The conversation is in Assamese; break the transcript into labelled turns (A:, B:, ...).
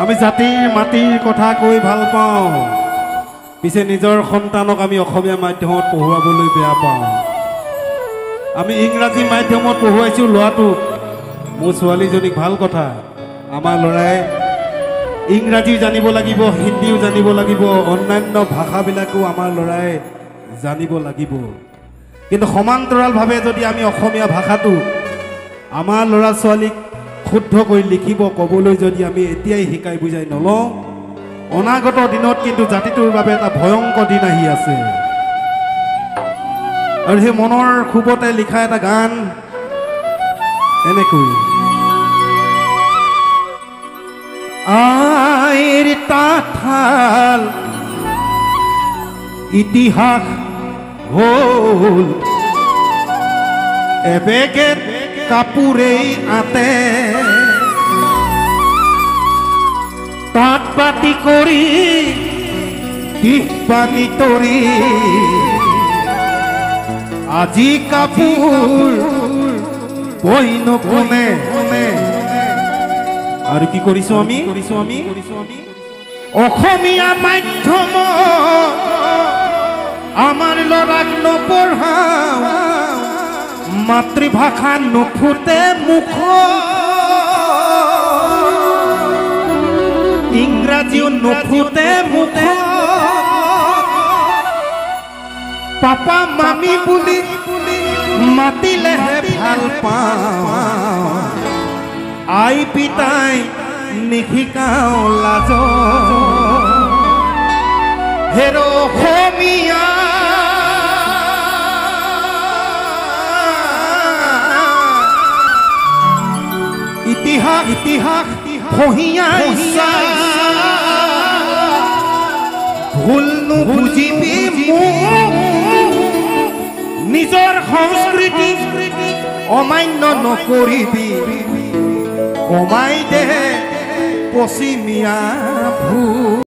A: আমি জাতিৰ মাটিৰ কথা কৈ ভাল পাওঁ, পিছে নিজৰ সন্তানক আমি অসমীয়া মাধ্যমত পঢ়ুৱাবলৈ বেয়া পাওঁ। আমি ইংৰাজী মাধ্যমত পঢ়ুৱাইছোঁ ল'ৰাটোক, মোৰ ছোৱালীজনীক। ভাল কথা, আমাৰ ল'ৰাই ইংৰাজীও জানিব লাগিব, হিন্দীও জানিব লাগিব, অন্যান্য ভাষাবিলাকো আমাৰ ল'ৰাই জানিব লাগিব। কিন্তু সমান্তৰালভাৱে যদি আমি অসমীয়া ভাষাটো আমাৰ ল'ৰা ছোৱালীক শুদ্ধ কৰি লিখিব ক'বলৈ যদি আমি এতিয়াই শিকাই বুজাই নলওঁ, অনাগত দিনত কিন্তু জাতিটোৰ বাবে এটা ভয়ংকৰ দিন আহি আছে। আৰু সেই মনৰ ক্ষোভতে লিখা এটা গান এনেকৈ: আইৰ তাঁতশাল ইতিহাস হ'ল এবেগে কাপোৰেই আতে, তাঁত বাতি কৰি দিশ পানী তৰি, আজি কাপোৰ বৈন কোনে। আৰু কি কৰিছো আমি? অসমীয়া মাধ্যম আমাৰ ল'ৰাক নপঢ়াওঁ, মাতৃভাষা নুফুটে মুখ, ইংৰাজীও নুফুটে মুখ, পাপা মামী বুলি মাতিলেহে ভাল পাওঁ, আই পিতাই নিশিকাওঁ লাজ। হেৰ অসমীয়া ইতিহাস ফহিয়া ভুল নুবুজিবি মোক, নিজৰ সংস্কৃতি অমান্য নকৰিবি, কমাই দে পশ্চিমীয়া ভূ।